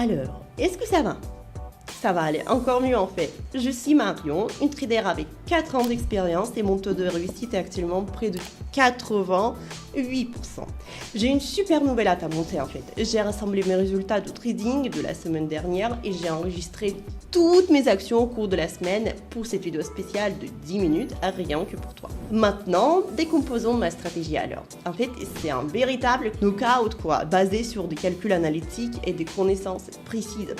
Alors, est-ce que ça va? Ça va aller encore mieux en fait. Je suis Marion, une trader avec 4 ans d'expérience et mon taux de réussite est actuellement près de 88%. J'ai une super nouvelle à t'annoncer en fait. J'ai rassemblé mes résultats de trading de la semaine dernière et j'ai enregistré toutes mes actions au cours de la semaine pour cette vidéo spéciale de 10 minutes, rien que pour toi. Maintenant, décomposons ma stratégie alors. En fait, c'est un véritable knockout quoi, basé sur des calculs analytiques et des connaissances précises.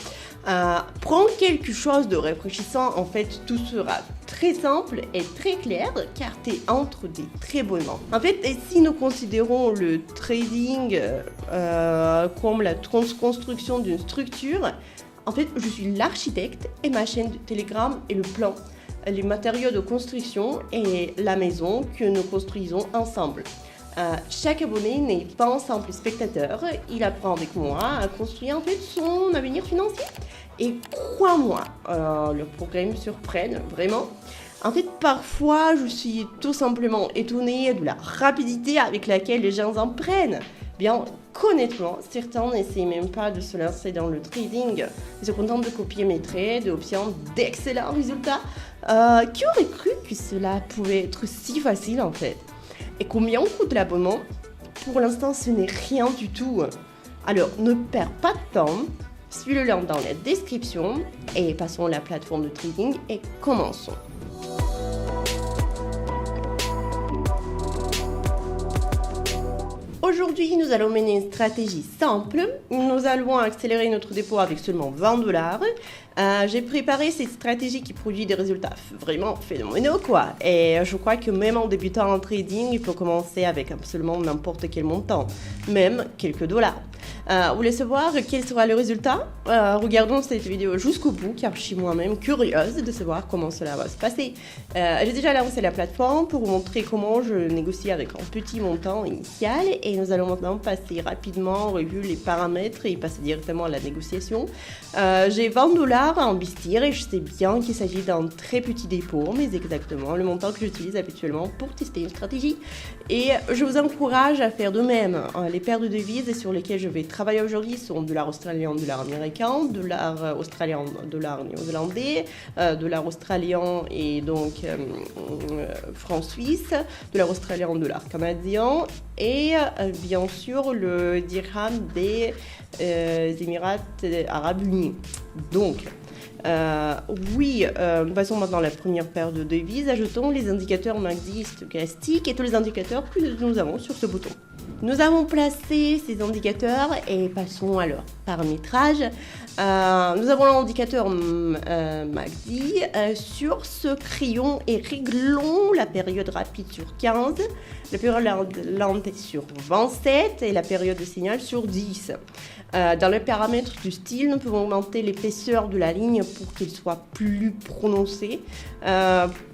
Prends quelque chose de rafraîchissant, en fait, tout sera très simple et très clair car tu es entre des très bons mains. En fait, et si nous considérons le trading comme la construction d'une structure, en fait, je suis l'architecte et ma chaîne de Telegram est le plan, les matériaux de construction et la maison que nous construisons ensemble. Chaque abonné n'est pas un simple spectateur, il apprend avec moi à construire en fait son avenir financier. Et crois-moi, le progrès me surprenne vraiment. En fait, parfois, je suis tout simplement étonnée de la rapidité avec laquelle les gens en prennent. Bien, honnêtement, certains n'essayent même pas de se lancer dans le trading. Ils se contentent de copier mes trades et obtiennent d'excellents résultats. Qui aurait cru que cela pouvait être si facile en fait? Et combien coûte l'abonnement? Pour l'instant, ce n'est rien du tout. Alors, ne perds pas de temps. Suis le lien dans la description et passons à la plateforme de trading et commençons. Aujourd'hui, nous allons mener une stratégie simple. Nous allons accélérer notre dépôt avec seulement $20. J'ai préparé cette stratégie qui produit des résultats vraiment phénoménaux, quoi. Et je crois que même en débutant en trading, il faut commencer avec absolument n'importe quel montant, même quelques dollars. Vous voulez savoir quel sera le résultat? Regardons cette vidéo jusqu'au bout car je suis moi-même curieuse de savoir comment cela va se passer. J'ai déjà lancé la plateforme pour vous montrer comment je négocie avec un petit montant initial et nous allons maintenant passer rapidement en revue les paramètres et passer directement à la négociation. J'ai $20 à investir et je sais bien qu'il s'agit d'un très petit dépôt, mais exactement le montant que j'utilise habituellement pour tester une stratégie. Et je vous encourage à faire de même. Les paires de devises sur lesquelles je vais travailler aujourd'hui sont dollar australien, dollar américain, dollar australien, dollar néo-zélandais, dollar australien et donc franc suisse, dollar australien, dollar canadien et bien sûr le dirham des Émirats arabes unis. Donc, nous passons maintenant à la première paire de devises. Ajoutons les indicateurs MACD stochastiques et tous les indicateurs que nous avons sur ce bouton. Nous avons placé ces indicateurs et passons à leur paramétrage. Nous avons l'indicateur MACD sur ce crayon et réglons la période rapide sur 15, la période lente sur 27 et la période de signal sur 10. Dans le paramètre du style, nous pouvons augmenter l'épaisseur de la ligne pour qu'il soit plus prononcé.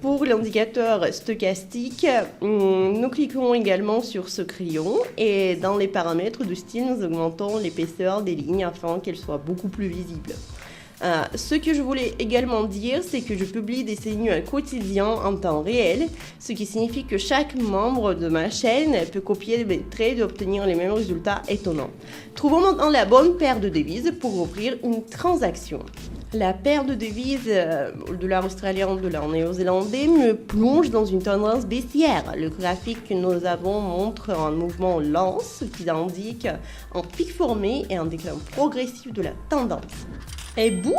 Pour l'indicateur stochastique, nous cliquons également sur ce crayon et dans les paramètres du style, nous augmentons l'épaisseur des lignes afin qu'elles soient beaucoup plus visibles. Ce que je voulais également dire, c'est que je publie des signes quotidiens en temps réel, ce qui signifie que chaque membre de ma chaîne peut copier mes trades et obtenir les mêmes résultats étonnants. Trouvons maintenant la bonne paire de devises pour ouvrir une transaction. La paire de devises dollar australien, dollar néo-zélandais me plonge dans une tendance baissière. Le graphique que nous avons montre un mouvement lent, ce qui indique un pic formé et un déclin progressif de la tendance. Et boum,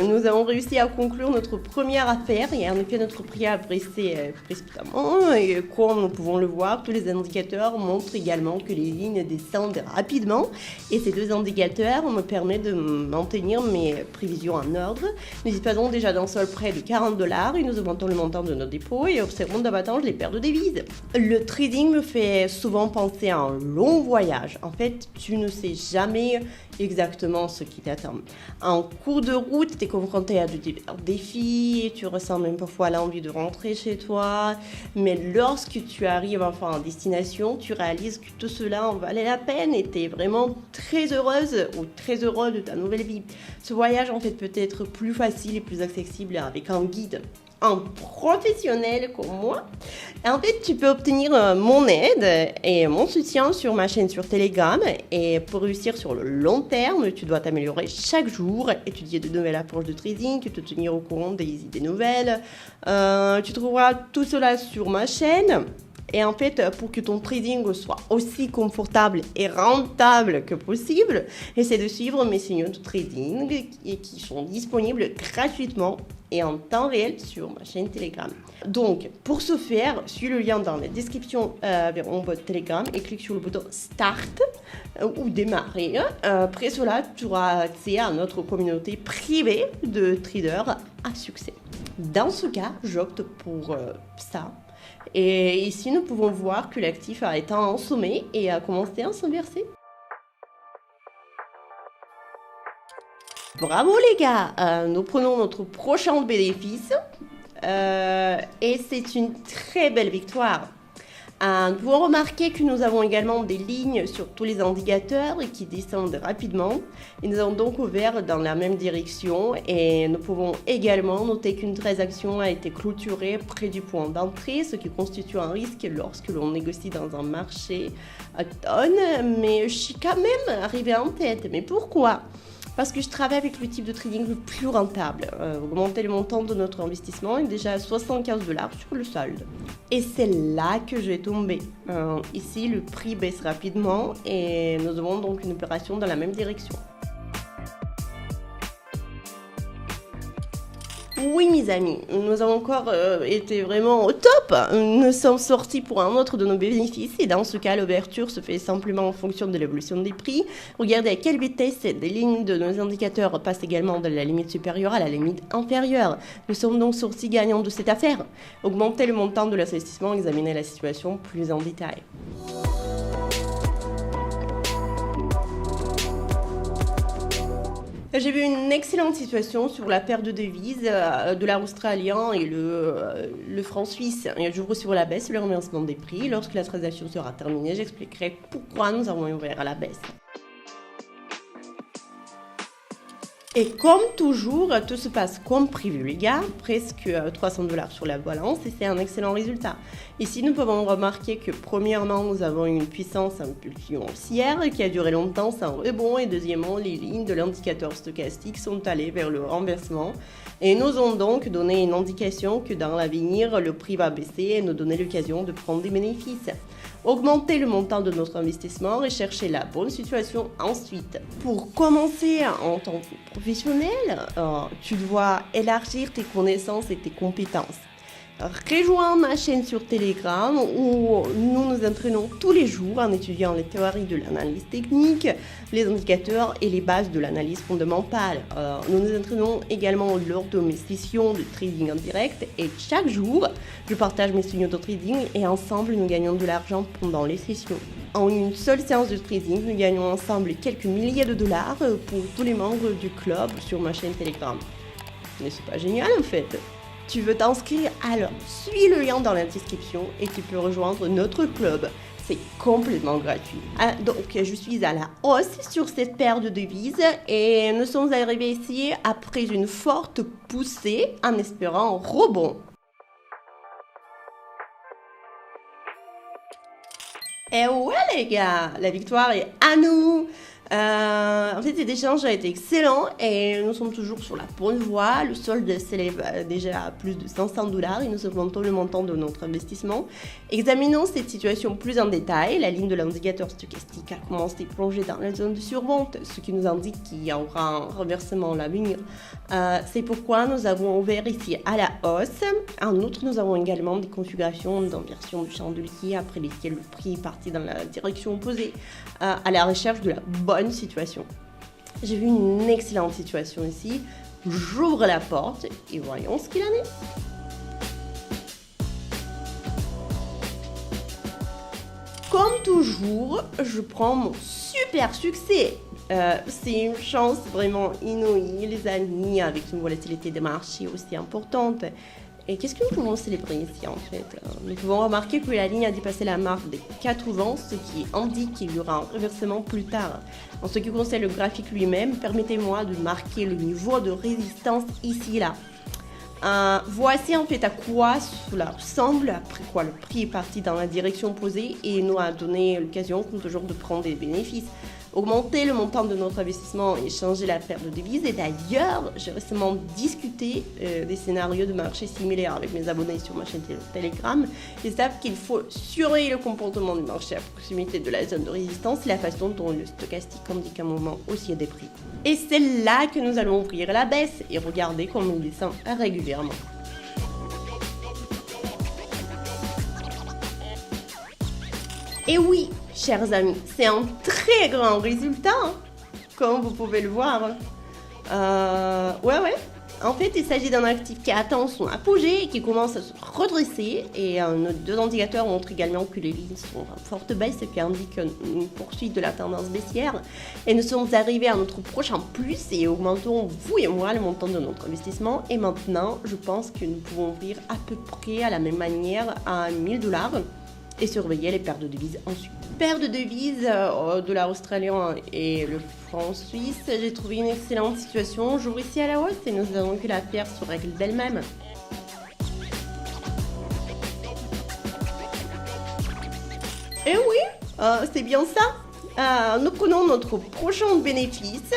nous avons réussi à conclure notre première affaire et en effet notre prix a baissé précipitamment et comme nous pouvons le voir, tous les indicateurs montrent également que les lignes descendent rapidement et ces deux indicateurs me permettent de maintenir mes prévisions en ordre. Nous disposons déjà d'un sol près de $40 et nous augmentons le montant de nos dépôts et observons davantage les paires de devises. Le trading me fait souvent penser à un long voyage. En fait, tu ne sais jamais exactement ce qui t'attend. En cours de route, tu es confronté à de divers défis, tu ressens même parfois l'envie de rentrer chez toi, mais lorsque tu arrives enfin en destination, tu réalises que tout cela en valait la peine et tu es vraiment très heureuse ou très heureux de ta nouvelle vie. Ce voyage en fait peut être plus facile et plus accessible avec un guide. un professionnel comme moi. En fait, tu peux obtenir mon aide et mon soutien sur ma chaîne sur Telegram. Et pour réussir sur le long terme, tu dois t'améliorer chaque jour, étudier de nouvelles approches de trading, te tenir au courant des idées nouvelles. Tu trouveras tout cela sur ma chaîne. Et en fait, pour que ton trading soit aussi confortable et rentable que possible, essaie de suivre mes signaux de trading qui sont disponibles gratuitement et en temps réel sur ma chaîne Telegram. Donc, pour ce faire, suis le lien dans la description vers mon bot Telegram et clique sur le bouton Start ou Démarrer. Après cela, tu auras accès à notre communauté privée de traders à succès. Dans ce cas, j'opte pour ça. Et ici, nous pouvons voir que l'actif a été en sommet et a commencé à s'inverser. Bravo les gars, nous prenons notre prochain bénéfice et c'est une très belle victoire. Nous pouvons remarquer que nous avons également des lignes sur tous les indicateurs qui descendent rapidement et nous avons donc ouvert dans la même direction et nous pouvons également noter qu'une transaction a été clôturée près du point d'entrée, ce qui constitue un risque lorsque l'on négocie dans un marché à tonnes, mais je suis quand même arrivée en tête. Mais pourquoi ? Parce que je travaille avec le type de trading le plus rentable. Augmenter le montant de notre investissement est déjà à 75$ sur le solde. Et c'est là que je vais tomber. Ici, le prix baisse rapidement et nous avons donc une opération dans la même direction. Oui, mes amis, nous avons encore été vraiment au top. Nous sommes sortis pour un autre de nos bénéfices et dans ce cas, l'ouverture se fait simplement en fonction de l'évolution des prix. Regardez à quelle vitesse des lignes de nos indicateurs passent également de la limite supérieure à la limite inférieure. Nous sommes donc sortis gagnants de cette affaire. Augmenter le montant de l'investissement, examiner la situation plus en détail. J'ai vu une excellente situation sur la paire de devises de l'art australien et le franc suisse. J'ouvre sur la baisse le remerciement des prix. Lorsque la transaction sera terminée, j'expliquerai pourquoi nous avons ouvert à la baisse. Et comme toujours, tout se passe comme prévu, les gars. Presque 300$ sur la balance et c'est un excellent résultat. Ici, nous pouvons remarquer que premièrement, nous avons une puissance impulsion haussière qui a duré longtemps sans rebond. Et deuxièmement, les lignes de l'indicateur stochastique sont allées vers le renversement. Et nous ont donc donné une indication que dans l'avenir, le prix va baisser et nous donner l'occasion de prendre des bénéfices. Augmenter le montant de notre investissement et chercher la bonne situation ensuite. Pour commencer en tant que professionnel, tu dois élargir tes connaissances et tes compétences. Rejoins ma chaîne sur Telegram où nous nous entraînons tous les jours en étudiant les théories de l'analyse technique, les indicateurs et les bases de l'analyse fondamentale. Nous nous entraînons également lors de mes sessions de trading en direct et chaque jour, je partage mes signaux de trading et ensemble, nous gagnons de l'argent pendant les sessions. En une seule séance de trading, nous gagnons ensemble quelques milliers de dollars pour tous les membres du club sur ma chaîne Telegram. Mais c'est pas génial en fait. Tu veux t'inscrire? Alors, suis le lien dans la description et tu peux rejoindre notre club. C'est complètement gratuit. Donc, je suis à la hausse sur cette paire de devises et nous sommes arrivés ici après une forte poussée en espérant un rebond. Et ouais les gars, la victoire est à nous. En fait, cet échange a été excellent et nous sommes toujours sur la bonne voie. Le solde s'élève déjà à plus de 500$ et nous augmentons le montant de notre investissement. Examinons cette situation plus en détail. La ligne de l'indicateur stochastique a commencé à plonger dans la zone de survente, ce qui nous indique qu'il y aura un renversement à l'avenir. C'est pourquoi nous avons ouvert ici à la hausse. En outre, nous avons également des configurations d'inversion du chandelier après lesquelles le prix est parti dans la direction opposée à la recherche de la bonne situation. J'ai vu une excellente situation ici. J'ouvre la porte et voyons ce qu'il en est. Comme toujours, je prends mon super succès. C'est une chance vraiment inouïe, les amis, avec une volatilité de marché aussi importante. Et qu'est-ce que nous pouvons célébrer ici en fait? Nous pouvons remarquer que la ligne a dépassé la marque des 80, ce qui indique qu'il y aura un reversement plus tard. En ce qui concerne le graphique lui-même, permettez-moi de marquer le niveau de résistance ici et là. Voici en fait à quoi cela ressemble, après quoi le prix est parti dans la direction opposée et nous a donné l'occasion, comme toujours, de prendre des bénéfices. Augmenter le montant de notre investissement et changer la paire de devises. Et d'ailleurs, j'ai récemment discuté des scénarios de marché similaires avec mes abonnés sur ma chaîne Telegram. Ils savent qu'il faut surveiller le comportement du marché à proximité de la zone de résistance et la façon dont le stochastique indique un moment haussier des prix. Et c'est là que nous allons ouvrir la baisse et regarder comment il descend régulièrement. Et oui, chers amis, c'est un très grand résultat, hein, comme vous pouvez le voir. Ouais. En fait, il s'agit d'un actif qui atteint son apogée et qui commence à se redresser. Et nos deux indicateurs montrent également que les lignes sont en forte baisse, ce qui indique une poursuite de la tendance baissière. Et nous sommes arrivés à notre prochain plus et augmentons, vous et moi, le montant de notre investissement. Et maintenant, je pense que nous pouvons ouvrir à peu près à la même manière à 1000 $ et surveiller les paires de devises ensuite. Paire de devises, dollar australien et le franc suisse, j'ai trouvé une excellente situation. J'ouvre ici à la hausse et nous avons que la paire se règle d'elle-même. Et oui, c'est bien ça. Nous prenons notre prochain bénéfice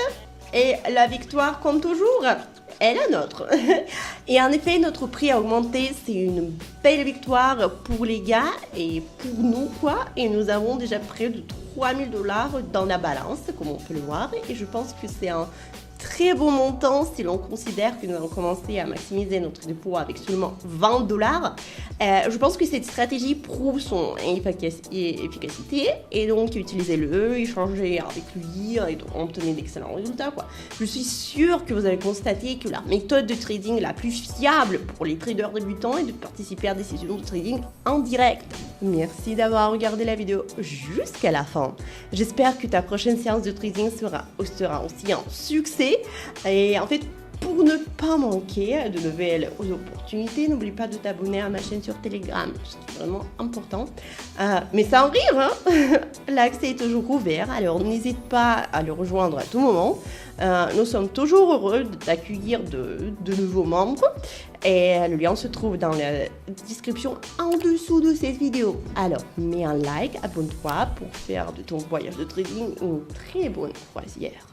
et la victoire compte toujours. est la nôtre. Et en effet, notre prix a augmenté. C'est une belle victoire pour les gars et pour nous, quoi. Et nous avons déjà près de 3000 $ dans la balance, comme on peut le voir. Et je pense que c'est un très bon montant si l'on considère que nous avons commencé à maximiser notre dépôt avec seulement 20 $. Je pense que cette stratégie prouve son efficacité et donc utilisez-le, échangez avec lui et donc obtenez d'excellents résultats, quoi. Je suis sûre que vous avez constaté que la méthode de trading la plus fiable pour les traders débutants est de participer à des sessions de trading en direct. Merci d'avoir regardé la vidéo jusqu'à la fin. J'espère que ta prochaine séance de trading sera aussi un succès. Et en fait, pour ne pas manquer de nouvelles opportunités, n'oublie pas de t'abonner à ma chaîne sur Telegram, c'est vraiment important. Mais sans rire, hein. L'accès est toujours ouvert, alors n'hésite pas à le rejoindre à tout moment. Nous sommes toujours heureux d'accueillir de nouveaux membres. Et le lien se trouve dans la description en dessous de cette vidéo. Alors, mets un like, abonne-toi pour faire de ton voyage de trading une très bonne croisière.